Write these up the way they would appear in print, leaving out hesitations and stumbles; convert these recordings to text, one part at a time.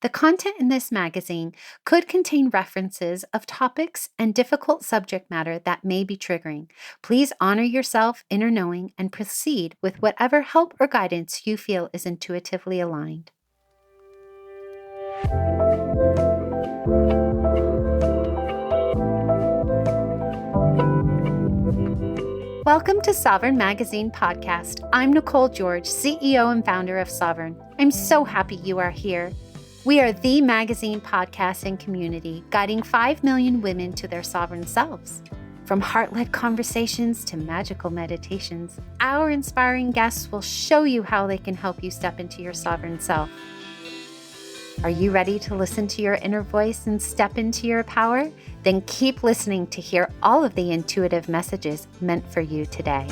The content in this magazine could contain references of topics and difficult subject matter that may be triggering. Please honor your self-inner knowing and proceed with whatever help or guidance you feel is intuitively aligned. Welcome to Sovereign Magazine Podcast. I'm Nicole George, CEO and founder of Sovereign. I'm so happy you are here. We are the magazine, podcast, and community guiding 5 million women to their sovereign selves. From heart-led conversations to magical meditations, our inspiring guests will show you how they can help you step into your sovereign self. Are you ready to listen to your inner voice and step into your power? Then keep listening to hear all of the intuitive messages meant for you today.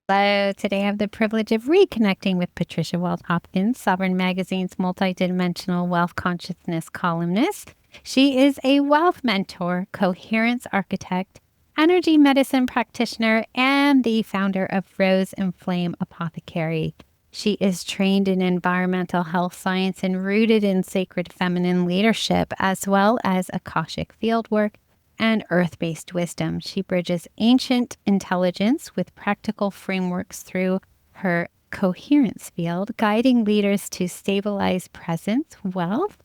Hello, today I have the privilege of reconnecting with Patricia Wald-Hopkins, Sovereign Magazine's Multidimensional Wealth Consciousness columnist. She is a wealth mentor, coherence architect, energy medicine practitioner, and the founder of Rose and Flame Apothecary. She is trained in environmental health science and rooted in sacred feminine leadership, as well as Akashic field work and earth-based wisdom. She bridges ancient intelligence with practical frameworks through her Coherence Field, guiding leaders to stabilize presence, wealth,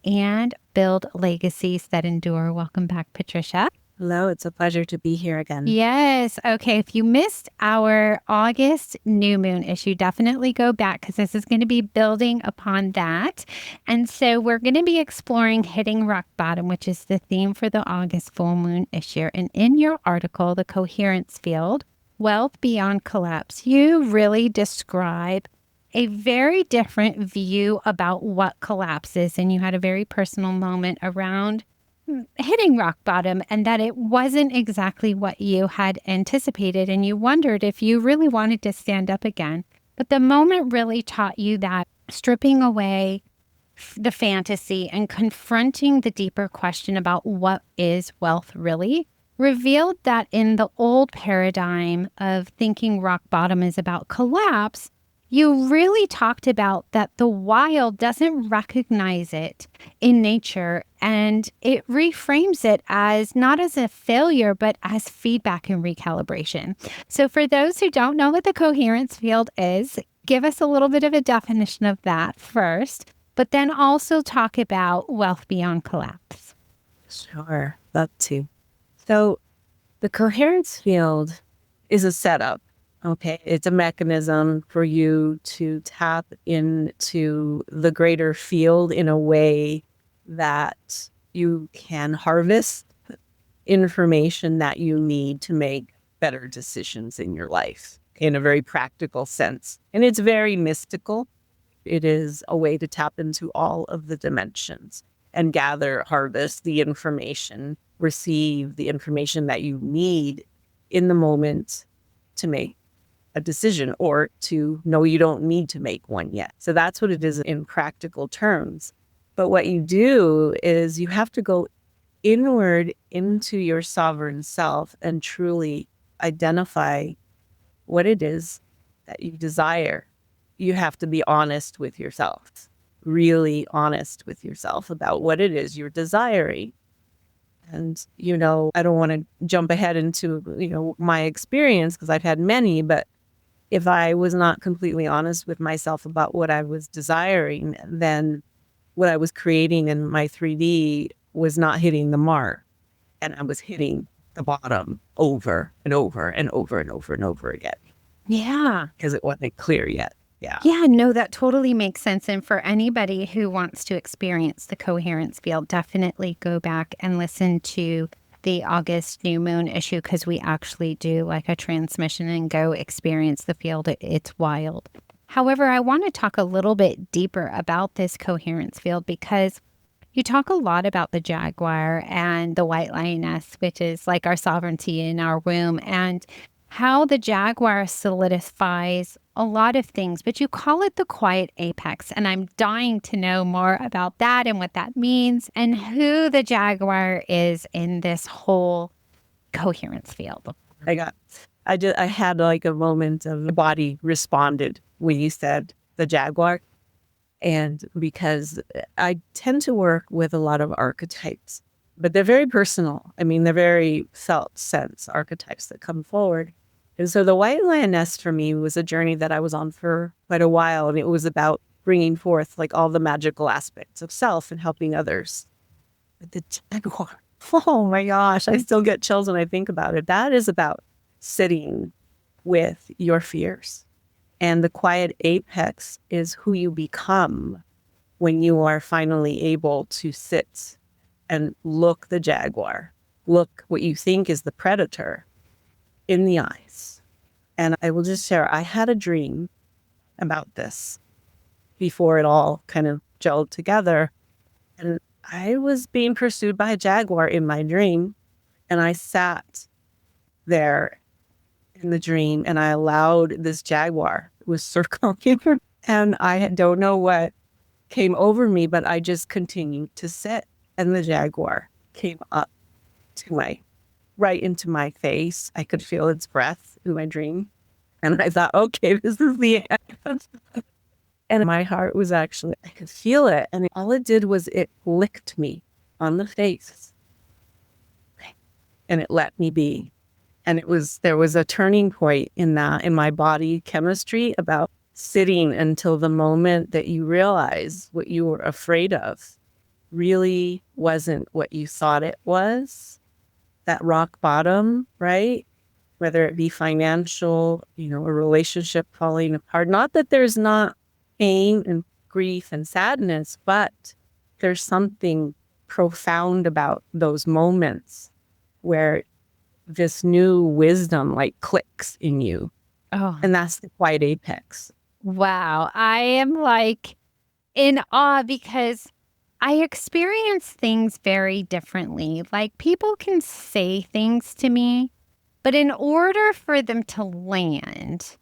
and build legacies that endure. Welcome back, Patricia. Hello, it's a pleasure to be here again. Yes. Okay. If you missed our August new moon issue, definitely go back because this is going to be building upon that. And so we're going to be exploring hitting rock bottom, which is the theme for the August full moon issue. And in your article, The Coherence Field, Wealth Beyond Collapse, you really describe a very different view about what collapse is. And you had a very personal moment around hitting rock bottom and that it wasn't exactly what you had anticipated. And you wondered if you really wanted to stand up again. But the moment really taught you that stripping away the fantasy and confronting the deeper question about what is wealth really revealed that in the old paradigm of thinking rock bottom is about collapse, you really talked about that the wild doesn't recognize it in nature, and it reframes it as not as a failure, but as feedback and recalibration. So for those who don't know what the coherence field is, give us a little bit of a definition of that first, but then also talk about wealth beyond collapse. Sure, love to. So the coherence field is a setup. Okay, it's a mechanism for you to tap into the greater field in a way that you can harvest information that you need to make better decisions in your life in a very practical sense. And it's very mystical. It is a way to tap into all of the dimensions and gather, harvest the information, receive the information that you need in the moment to make a decision or to know you don't need to make one yet. So that's what it is in practical terms. But what you do is you have to go inward into your sovereign self and truly identify what it is that you desire. You have to be honest with yourself, really honest with yourself about what it is you're desiring. And, I don't want to jump ahead into, my experience because I've had many, but if I was not completely honest with myself about what I was desiring, then what I was creating in my 3D was not hitting the mark. And I was hitting the bottom over and over and over and over and over again. Yeah. Because it wasn't clear yet. Yeah. Yeah, no, that totally makes sense. And for anybody who wants to experience the coherence field, definitely go back and listen to the August new moon issue because we actually do like a transmission and go experience the field. It's wild. However, I want to talk a little bit deeper about this coherence field because you talk a lot about the Jaguar and the white lioness, which is like our sovereignty in our womb. And how the Jaguar solidifies a lot of things, but you call it the quiet apex. And I'm dying to know more about that and what that means and who the Jaguar is in this whole coherence field. I had like a moment of the body responded when you said the Jaguar. And because I tend to work with a lot of archetypes, but they're very personal. I mean, they're very felt sense archetypes that come forward. And so the White Lioness for me was a journey that I was on for quite a while. And it was about bringing forth like all the magical aspects of self and helping others. But the Jaguar, oh my gosh, I still get chills when I think about it. That is about sitting with your fears. And the quiet apex is who you become when you are finally able to sit and look the Jaguar, look what you think is the predator in the eyes. And I will just share, I had a dream about this before it all kind of gelled together. And I was being pursued by a Jaguar in my dream. And I sat there in the dream and I allowed this Jaguar, it was circling, and I don't know what came over me, but I just continued to sit. And the Jaguar came up to right into my face. I could feel its breath in my dream. And I thought, okay, this is the end. And my heart was actually, I could feel it. And all it did was it licked me on the face. And it let me be. And there was a turning point in my body chemistry about sitting until the moment that you realize what you were afraid of really wasn't what you thought it was. That rock bottom, right? Whether it be financial, a relationship falling apart. Not that there's not pain and grief and sadness, but there's something profound about those moments where this new wisdom like clicks in you. Oh, And that's the quiet apex. wow. I am like in awe because I experience things very differently. Like people can say things to me, but in order for them to land,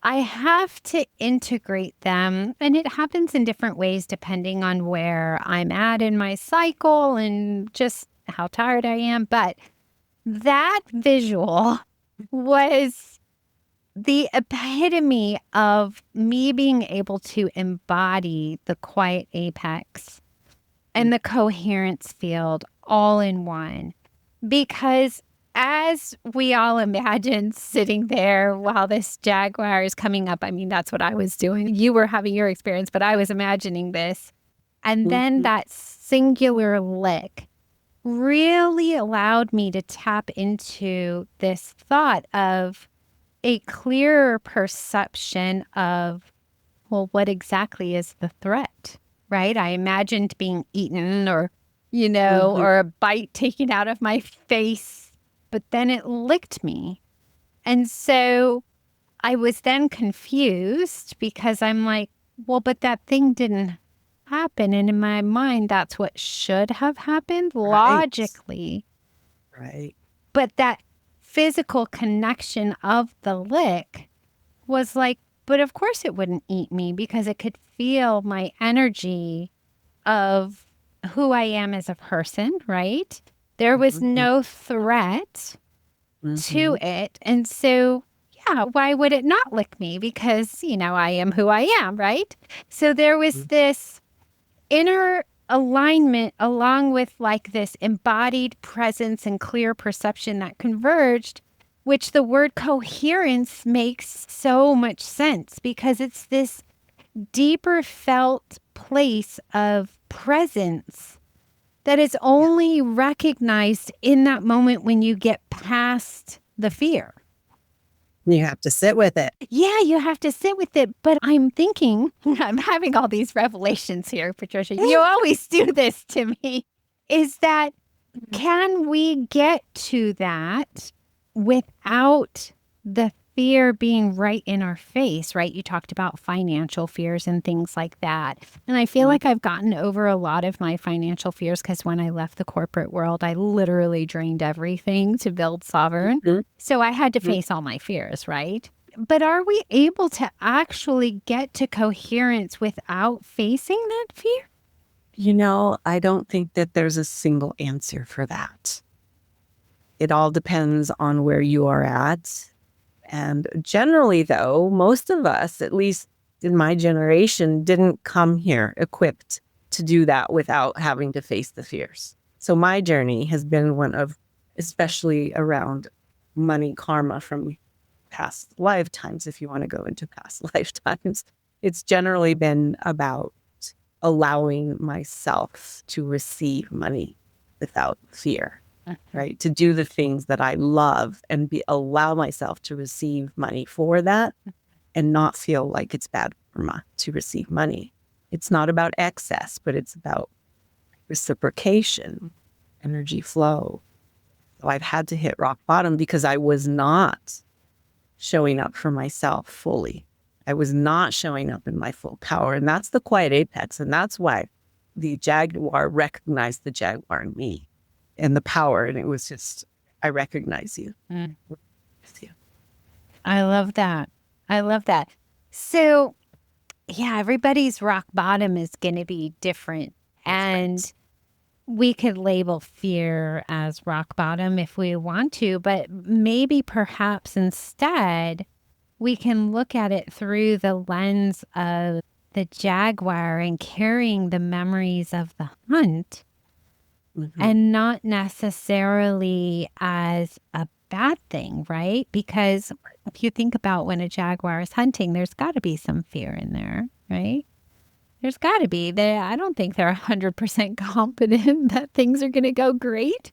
I have to integrate them. And it happens in different ways depending on where I'm at in my cycle and just how tired I am. But that visual was the epitome of me being able to embody the quiet apex and the coherence field all in one. Because as we all imagine sitting there while this Jaguar is coming up, I mean, that's what I was doing. You were having your experience, but I was imagining this. And then that singular lick really allowed me to tap into this thought of a clearer perception of, well, what exactly is the threat, right? I imagined being eaten or, or a bite taken out of my face, but then it licked me. And so I was then confused because I'm like, well, but that thing didn't happen. And in my mind, that's what should have happened logically. Right. But that physical connection of the lick was like, but of course it wouldn't eat me because it could feel my energy of who I am as a person, right? There was no threat to it. And so, yeah, why would it not lick me? Because, I am who I am, right? So there was this inner alignment along with like this embodied presence and clear perception that converged, which the word coherence makes so much sense because it's this deeper felt place of presence that is only recognized in that moment when you get past the fear. You have to sit with it. Yeah, you have to sit with it. But I'm thinking, I'm having all these revelations here, Patricia. You always do this to me. Is that, can we get to that without the fear being right in our face, right? You talked about financial fears and things like that. And I feel like I've gotten over a lot of my financial fears because when I left the corporate world, I literally drained everything to build Sovereign. So I had to face all my fears, right? But are we able to actually get to coherence without facing that fear? I don't think that there's a single answer for that. It all depends on where you are at. And generally, though, most of us, at least in my generation, didn't come here equipped to do that without having to face the fears. So my journey has been one of, especially around money karma from past lifetimes, if you want to go into past lifetimes. It's generally been about allowing myself to receive money without fear, right? To do the things that I love and allow myself to receive money for that and not feel like it's bad karma to receive money. It's not about excess, but it's about reciprocation, energy flow. So I've had to hit rock bottom because I was not showing up for myself fully. I was not showing up in my full power. And that's the quiet apex. And that's why the Jaguar recognized the Jaguar in me and the power. And it was just, I recognize you. With you. I love that. I love that. So, yeah, everybody's rock bottom is going to be different. And we could label fear as rock bottom if we want to, but maybe perhaps instead we can look at it through the lens of the Jaguar and carrying the memories of the hunt and not necessarily as a bad thing, right? Because if you think about when a Jaguar is hunting, there's got to be some fear in there, right? There's got to be. I don't think they're 100% confident that things are going to go great.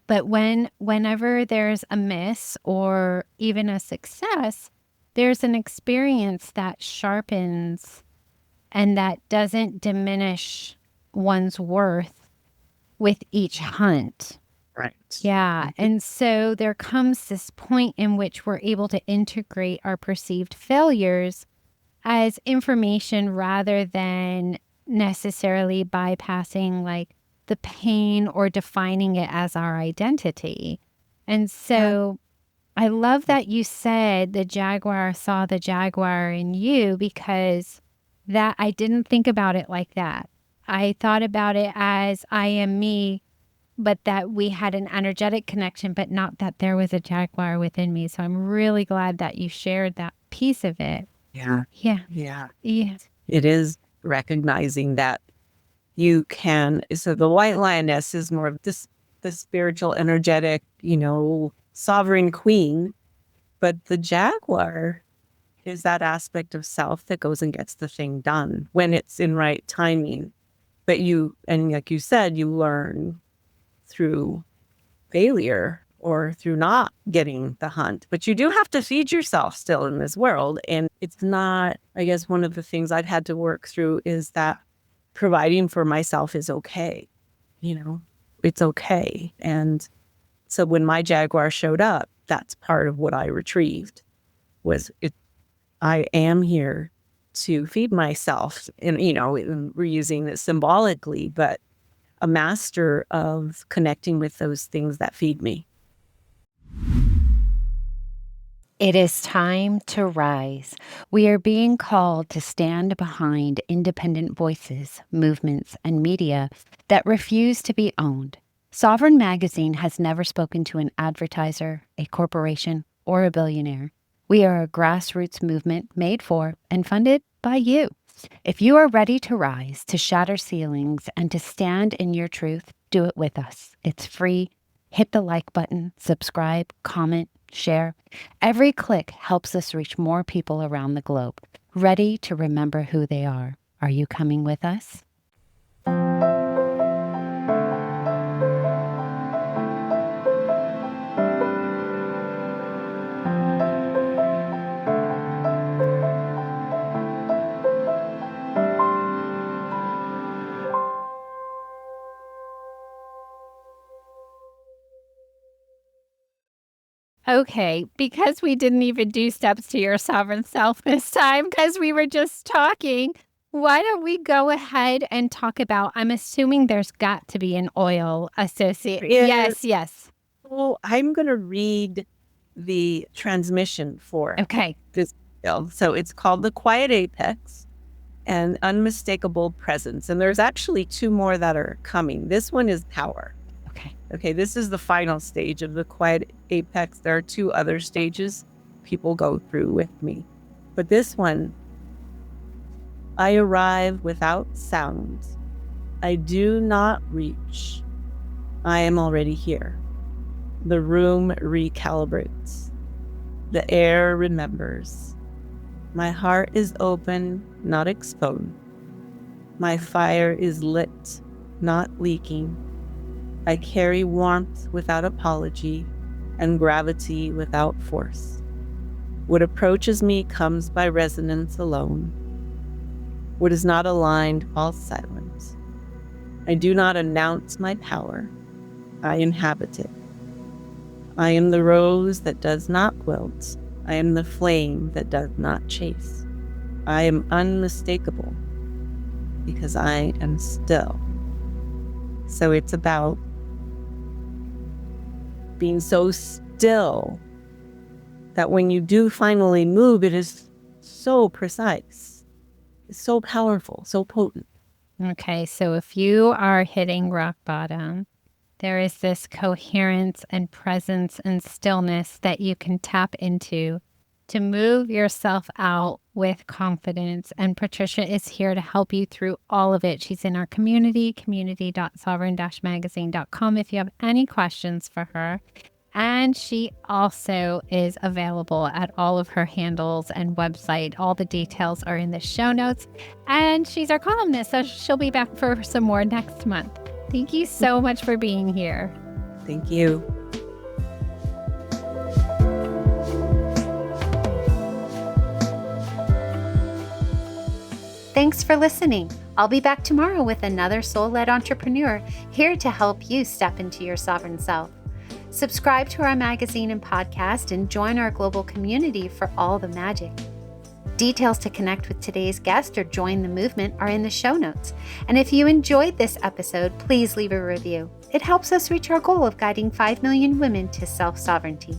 But whenever there's a miss or even a success, there's an experience that sharpens and that doesn't diminish one's worth with each hunt. Right. Yeah. And so there comes this point in which we're able to integrate our perceived failures as information rather than necessarily bypassing like the pain or defining it as our identity. And so I love that you said the Jaguar saw the Jaguar in you because that I didn't think about it like that. I thought about it as I am me, but that we had an energetic connection, but not that there was a Jaguar within me. So I'm really glad that you shared that piece of it. Yeah. Yeah. Yeah. Yeah. It is recognizing that you can. So the white lioness is more of this, the spiritual, energetic, sovereign queen. But the Jaguar is that aspect of self that goes and gets the thing done when it's in right timing. But and like you said, you learn through failure or through not getting the hunt. But you do have to feed yourself still in this world. And it's not, I guess, one of the things I've had to work through is that providing for myself is okay. It's okay. And so when my Jaguar showed up, that's part of what I retrieved was it. I am here to feed myself. And, we're using it symbolically, but a master of connecting with those things that feed me. It is time to rise. We are being called to stand behind independent voices, movements, and media that refuse to be owned. Sovereign Magazine has never spoken to an advertiser, a corporation, or a billionaire. We are a grassroots movement made for and funded by you. If you are ready to rise, to shatter ceilings, and to stand in your truth, do it with us. It's free. Hit the like button, subscribe, comment, share. Every click helps us reach more people around the globe, ready to remember who they are. Are you coming with us? Okay, because we didn't even do steps to your sovereign self this time, because we were just talking, why don't we go ahead and talk about, I'm assuming there's got to be an oil associated. Yes. Well, I'm going to read the transmission for Okay. this field. So it's called the Quiet Apex and Unmistakable Presence. And there's actually 2 more that are coming. This one is power. Okay, this is the final stage of the Quiet Apex. There are 2 other stages people go through with me. But this one, I arrive without sound. I do not reach. I am already here. The room recalibrates. The air remembers. My heart is open, not exposed. My fire is lit, not leaking. I carry warmth without apology and gravity without force. What approaches me comes by resonance alone. What is not aligned falls silent. I do not announce my power. I inhabit it. I am the rose that does not wilt. I am the flame that does not chase. I am unmistakable because I am still. So it's about being so still that when you do finally move, it is so precise. It's so powerful, so potent. Okay, so if you are hitting rock bottom, there is this coherence and presence and stillness that you can tap into to move yourself out with confidence. And Patricia is here to help you through all of it. She's in our community.sovereign-magazine.com if you have any questions for her. And she also is available at all of her handles and website. All the details are in the show notes. And she's our columnist, so she'll be back for some more next month. Thank you so much for being here. Thank you. Thanks for listening. I'll be back tomorrow with another soul-led entrepreneur here to help you step into your sovereign self. Subscribe to our magazine and podcast and join our global community for all the magic. Details to connect with today's guest or join the movement are in the show notes. And if you enjoyed this episode, please leave a review. It helps us reach our goal of guiding 5 million women to self-sovereignty.